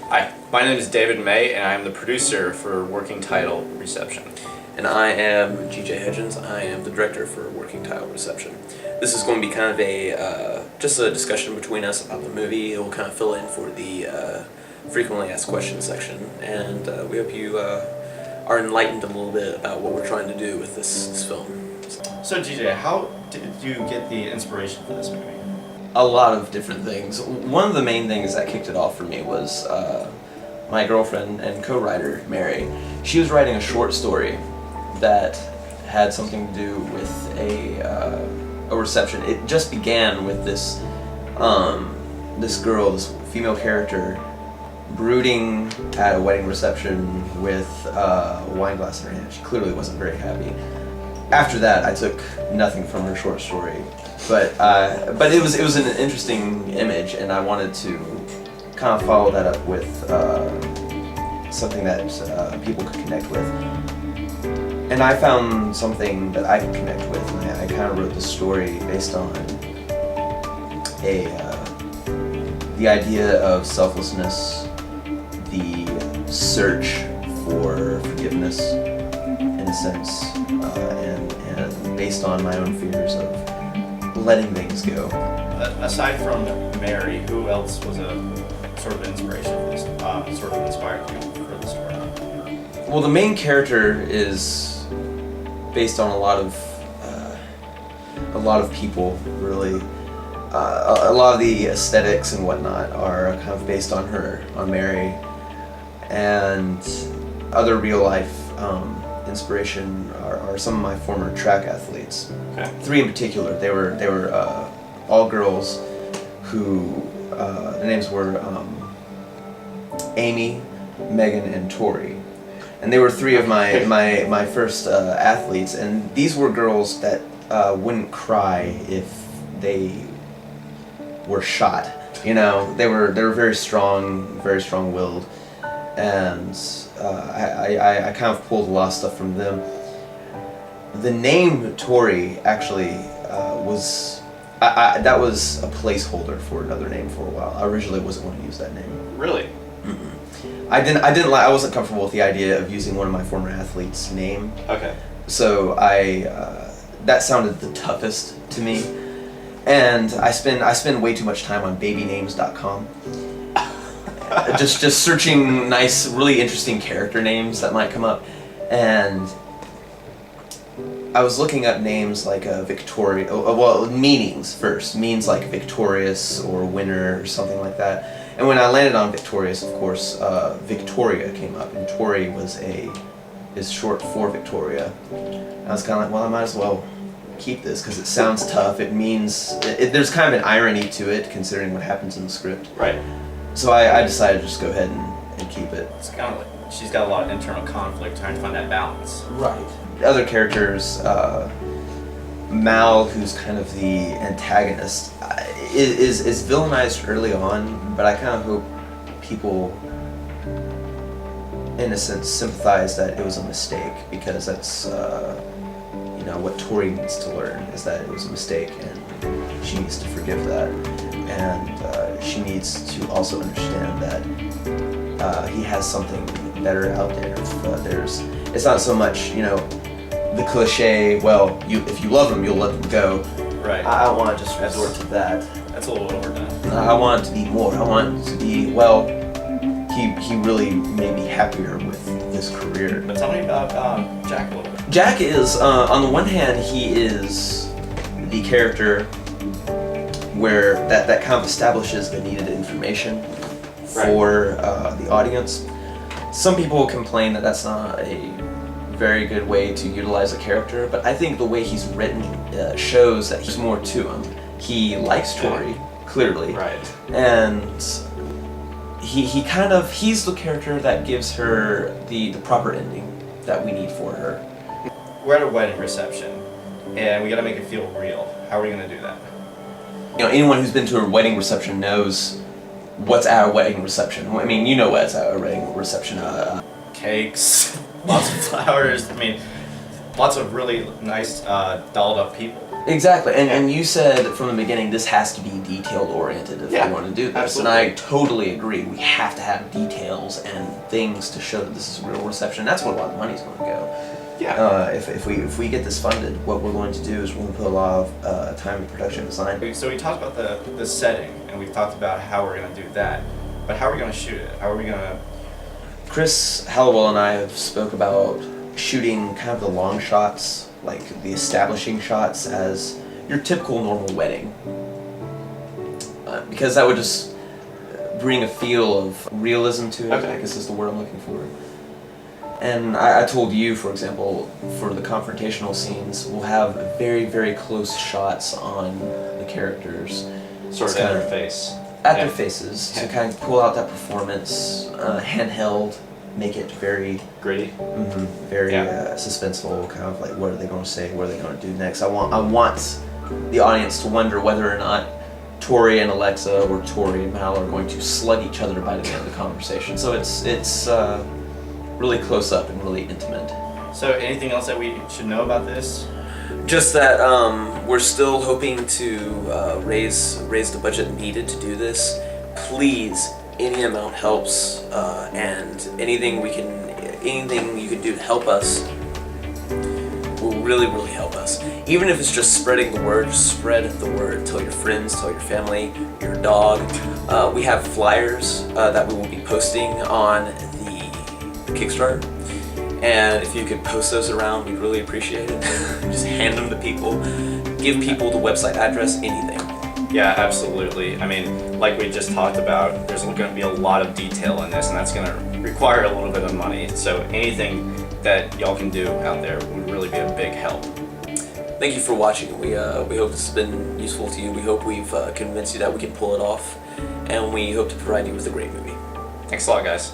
Hi, my name is David May, and I am the producer for Working Title Reception. And I am G.J. Hudgens. I am the director for Working Title Reception. This is going to be kind of just a discussion between us about the movie. It will kind of fill in for the frequently asked questions section, and we hope you are enlightened a little bit about what we're trying to do with this film. So G.J., how did you get the inspiration for this movie? A lot of different things. One of the main things that kicked it off for me was my girlfriend and co-writer, Mary. She was writing a short story that had something to do with a reception. It just began with this girl, this female character, brooding at a wedding reception with a wine glass in her hand. She clearly wasn't very happy. After that, I took nothing from her short story, but it was an interesting image, and I wanted to kind of follow that up with something that people could connect with. And I found something that I could connect with, and I kind of wrote the story based on the idea of selflessness, the search for forgiveness, in a sense, and based on my own fears of letting things go. Aside from Mary, who else was a sort of inspiration for this, sort of inspired you for the story? Well, the main character is based on a lot of people, really. A lot of the aesthetics and whatnot are kind of based on her, on Mary, and other real life inspiration are some of my former track athletes. Okay. 3 in particular. They were all girls who their names were Amy, Megan, and Tori. And they were 3 of my first athletes, and these were girls that wouldn't cry if they were shot. You know, they were very strong-willed, and I kind of pulled a lot of stuff from them. The name Tori actually was that was a placeholder for another name for a while. I originally wasn't going to use that name. Really? Mm-mm. I wasn't comfortable with the idea of using one of my former athletes' name. Okay. So that sounded the toughest to me, and I spend way too much time on babynames.com. just searching nice, really interesting character names that might come up, and I was looking up names like Victoria. Well, meanings first. Means like victorious or winner or something like that. And when I landed on victorious, of course, Victoria came up, and Tori is short for Victoria. And I was kind of like, well, I might as well keep this because it sounds tough. It means there's kind of an irony to it considering what happens in the script. Right. So I decided to just go ahead and keep it. It's kind of like she's got a lot of internal conflict, trying to find that balance. Right. Other characters, Mal, who's kind of the antagonist, is villainized early on, but I kind of hope people, in a sense, sympathize that it was a mistake, because that's what Tori needs to learn is that it was a mistake, and she needs to forgive that, and she needs to also understand that he has something better out there. It's not so much the cliche, well, if you love them, you'll let them go. Right. I don't want to just resort to that. That's a little overdone. I want it to be more. I want it to be, well, he really made me happier with this career. But tell me about Jack a little bit. Jack is, on the one hand, he is the character where that kind of establishes the needed information for the audience. Some people complain that that's not a very good way to utilize a character, but I think the way he's written shows that there's more to him. He likes Tori, clearly, Right. and he's the character that gives her the proper ending that we need for her. We're at a wedding reception, and we got to make it feel real. How are we going to do that? Anyone who's been to a wedding reception knows what's at a wedding reception. I mean, you know what's at a wedding reception. Cakes, lots of flowers. I mean, lots of really nice, dolled up people. Exactly, and you said from the beginning this has to be detailed oriented if Yeah, we want to do this, absolutely. and I totally agree. We have to have details and things to show that this is real reception. That's where a lot of money's going to go. Yeah. If we get this funded, what we're going to do is we're going to put a lot of time in production design. So we talked about the setting, and we've talked about how we're going to do that. But how are we going to shoot it? How are we going to... Chris Hallowell and I have spoke about shooting kind of the long shots, like the establishing shots, as your typical normal wedding, because that would just bring a feel of realism to it. Okay. I guess is the word I'm looking for. And I told you, for example, for the confrontational scenes, we'll have very, very close shots on the characters. Sort of It's at kinda- their face. At Yeah. their faces, to Yeah. kind of pull out that performance, handheld, make it very, Gritty. very Yeah. suspenseful. Kind of like, what are they going to say? What are they going to do next? I want the audience to wonder whether or not Tori and Alexa or Tori and Mal are going to slug each other by the end of the conversation. So it's really close up and really intimate. So anything else that we should know about this? Just that we're still hoping to raise the budget needed to do this. Please, any amount helps, and anything you can do to help us will really, really help us. Even if it's just spreading the word, just spread the word. Tell your friends, tell your family, your dog. We have flyers that we will be posting on the Kickstarter. And if you could post those around, we'd really appreciate it. Just hand them to people. Give people the website address, anything. Yeah, absolutely. I mean, like we just talked about, there's going to be a lot of detail in this, and that's going to require a little bit of money. So anything that y'all can do out there would really be a big help. Thank you for watching. We hope this has been useful to you. We hope we've convinced you that we can pull it off. And we hope to provide you with a great movie. Thanks a lot, guys.